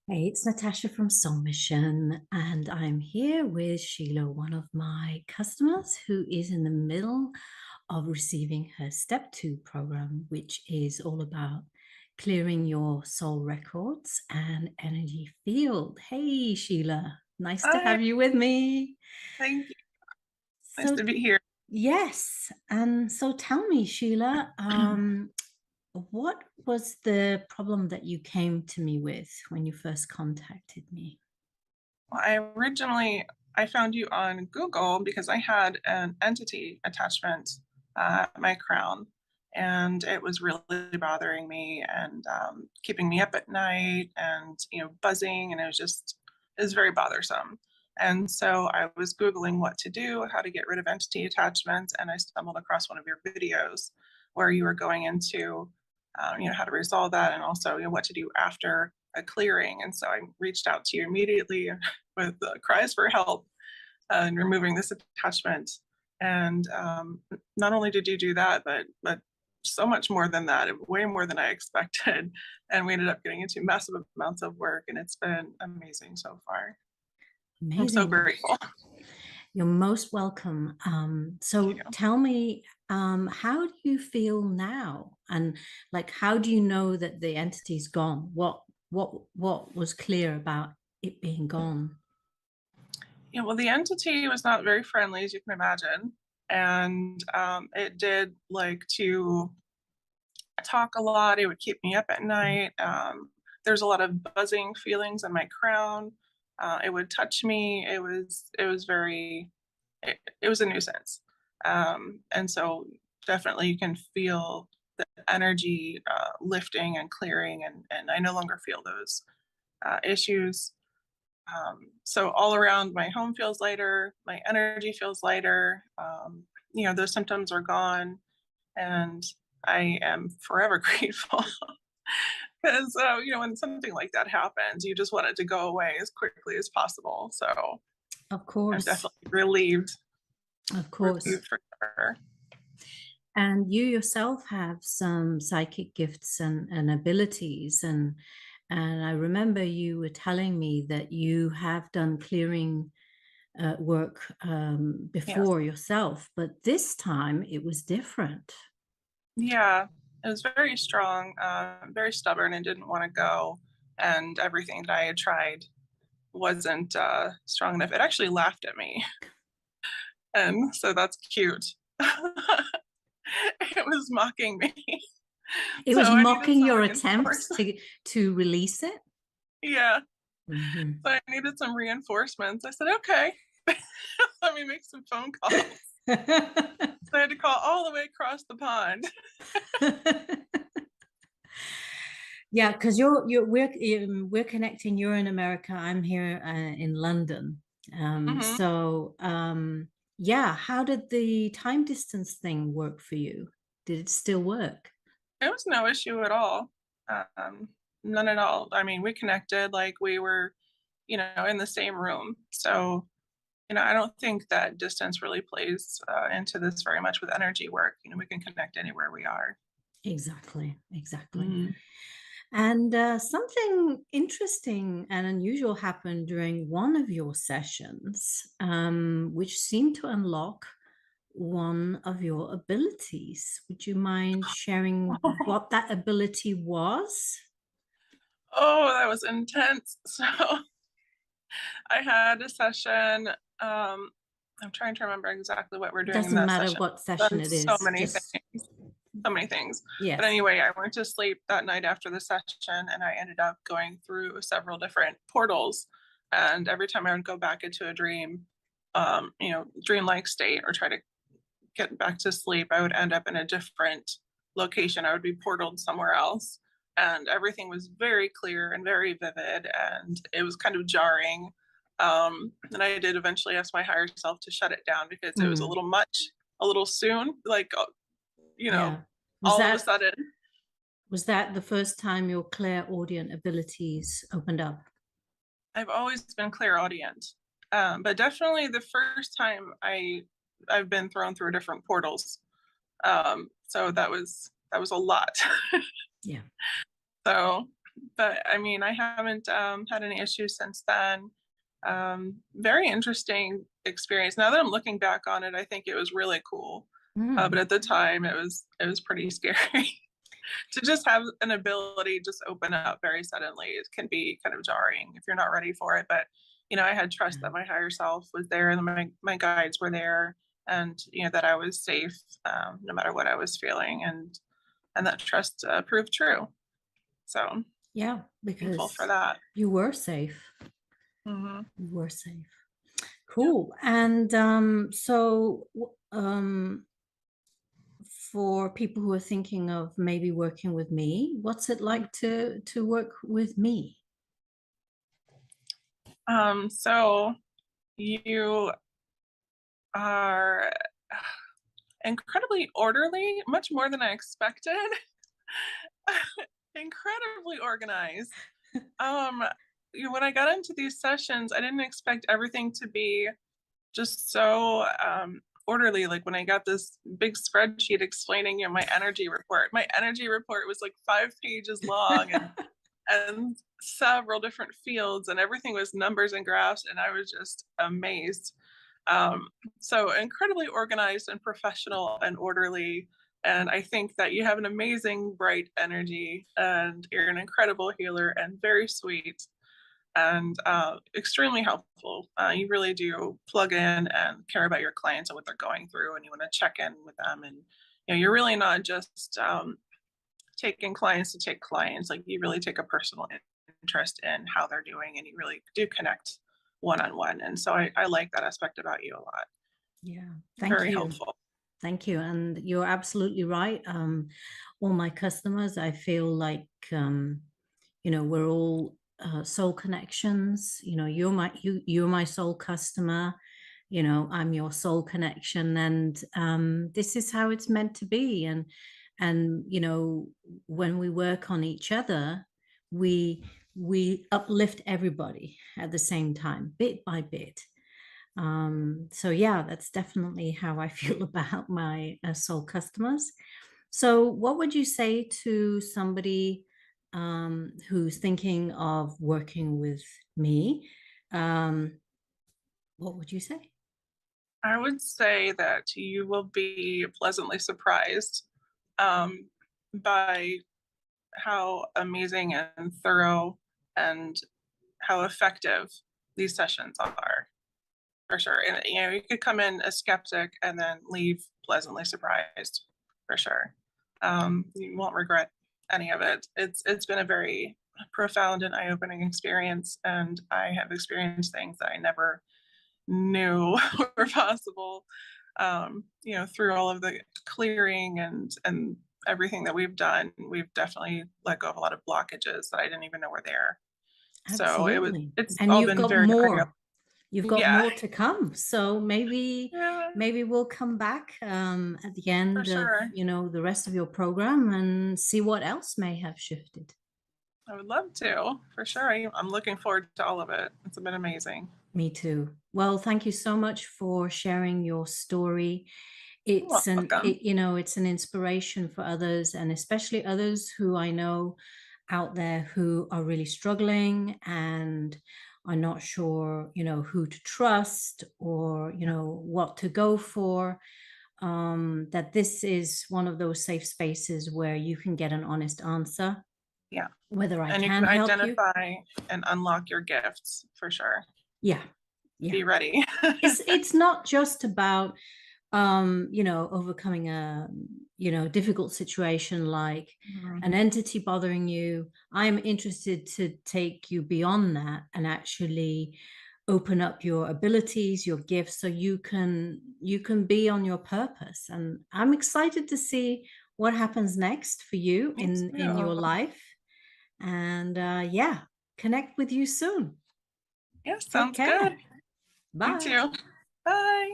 Hey, it's Natasha from Soul Mission, and I'm here with Sheila, one of my customers who is in the middle of receiving her step 2 program, which is all about clearing your soul records and energy field. Hey, Sheila, nice to Hi, have you with me. thank you. Nice So, to be here. yes, and so tell me, Sheila, what was the problem that you came to me with when you first contacted me? Well, I found you on Google because I had an entity attachment at my crown, and it was really bothering me and keeping me up at night, and buzzing, and it was very bothersome. And so I was Googling what to do, how to get rid of entity attachments, and I stumbled across one of your videos where you were going into how to resolve that, and also what to do after a clearing. And so I reached out to you immediately with cries for help and removing this attachment. And not only did you do that, but so much more than that, way more than I expected. And we ended up getting into massive amounts of work, and it's been amazing so far. I'm so Amazing. grateful. You're most welcome. Thank So you. tell me, how do you feel now? And like, how do you know that the entity's gone? What was clear about it being gone? Yeah, well, the entity was not very friendly, as you can imagine. And it did like to talk a lot. It would keep me up at night. There's a lot of buzzing feelings in my crown. It would touch me. It was a nuisance. And so definitely you can feel the energy lifting and clearing, and I no longer feel those issues. So all around, my home feels lighter, my energy feels lighter. Those symptoms are gone, and I am forever grateful because when something like that happens, you just want it to go away as quickly as possible. So Of I'm course, definitely relieved, of course. relieved for sure. And you yourself have some psychic gifts and abilities. And I remember you were telling me that you have done clearing work Yes. before yourself, but this time it was different. Yeah, it was very strong, very stubborn, and didn't want to go. And everything that I had tried wasn't strong enough. It actually laughed at me, and so that's cute. It was mocking me. It So was I needed mocking some your attempts reinforcement. to release it. Yeah. Mhm. So I needed some reinforcements. I said, okay, let me make some phone calls. So I had to call all the way across the pond. Yeah, because we're connecting. You're in America. I'm here in London. Hmm. Yeah. How did the time distance thing work for you? Did it still work? It was no issue at all. Um, None at all. I mean, we connected like we were, in the same room. So, I don't think that distance really plays into this very much with energy work. We can connect anywhere we are. Exactly, exactly. Mhm. And something interesting and unusual happened during one of your sessions, which seemed to unlock one of your abilities. Would you mind sharing what that ability was? Oh, that was intense. So I had a session. I'm trying to remember exactly what we're It doing in doesn't that matter session. what session Done it so is, many just things, so many things. But yes. anyway, I went to sleep that night after the session, and I ended up going through several different portals. And every time I would go back into a dream, dreamlike state, or try to get back to sleep, I would end up in a different location. I would be portaled somewhere else. And everything was very clear and very vivid, and it was kind of jarring. And I did eventually ask my higher self to shut it down because it was a Mm, little much, a little soon, like, you know, yeah. Was all of a that sudden. was that the first time your clairaudient abilities opened up? I've always been clairaudient, but definitely the first time I've been thrown through different portals. So that was a lot. Yeah. So But I mean, I haven't had any issues since then. Very interesting experience. Now that I'm looking back on it, I think it was really cool. But Mm, at the time, it was pretty scary. To just have an ability just open up very suddenly, it can be kind of jarring if you're not ready for it. But I had trust yeah. that my higher self was there and my guides were there, and that I was safe, no matter what I was feeling, and that trust proved true. So Yeah, thankful for because that. you were safe. Hmm. You were safe. Yep. Cool. And for people who are thinking of maybe working with me, what's it like to work with me? So you are incredibly orderly, much more than I expected. Incredibly organized. Um, when I got into these sessions, I didn't expect everything to be just so orderly. Like when I got this big spreadsheet explaining, my energy report. My energy report was like 5 pages long, and several different fields, and everything was numbers and graphs, and I was just amazed. Um, so incredibly organized and professional and orderly. And I think that you have an amazing, bright energy, and you're an incredible healer and very sweet and extremely helpful. You really do plug in and care about your clients and what they're going through, and you want to check in with them. And you're really not just taking clients to take clients. Like you really take a personal interest in how they're doing, and you really do connect one on one. And so I like that aspect about you a lot. Yeah, thank Very you. helpful. Thank you. And you're absolutely right. All my customers, I feel like, we're all soul connections. You're my soul customer. I'm your soul connection, and this is how it's meant to be. And when we work on each other, we uplift everybody at the same time, bit by bit. So yeah, that's definitely how I feel about my soul customers. So what would you say to somebody who's thinking of working with me? Um, what would you say? I would say that you will be pleasantly surprised um, by how amazing and thorough and how effective these sessions are, for sure. And you could come in a skeptic and then leave pleasantly surprised, for sure. You won't regret any of it. It's been a very profound and eye-opening experience, and I have experienced things that I never knew were possible. Through all of the clearing and everything that we've done, we've definitely let go of a lot of blockages that I didn't even know were there. So Absolutely. it's And all you've been got very eye. more. You've got Yeah, more to come. So maybe yeah, maybe we'll come back at the for end of, sure. the rest of your program and see what else may have shifted. I would love to, for sure. I'm looking forward to all of it. It's been amazing. Me too. Well, thank you so much for sharing your story. You're welcome. It's an inspiration for others, and especially others who I know out there who are really struggling and are not sure, who to trust or, what to go for. That this is one of those safe spaces where you can get an honest answer, Yeah. whether I And you can can help you. identify and unlock your gifts, for sure. Yeah. Yeah. Be ready. It's not just about overcoming a difficult situation like Mhm. an entity bothering you. I'm interested to take you beyond that and actually open up your abilities, your gifts, so you can be on your purpose. And I'm excited to see what happens next for you Me in your too. life. And yeah, connect with you soon. Yeah, Take sounds good. care. You Bye. too. Bye.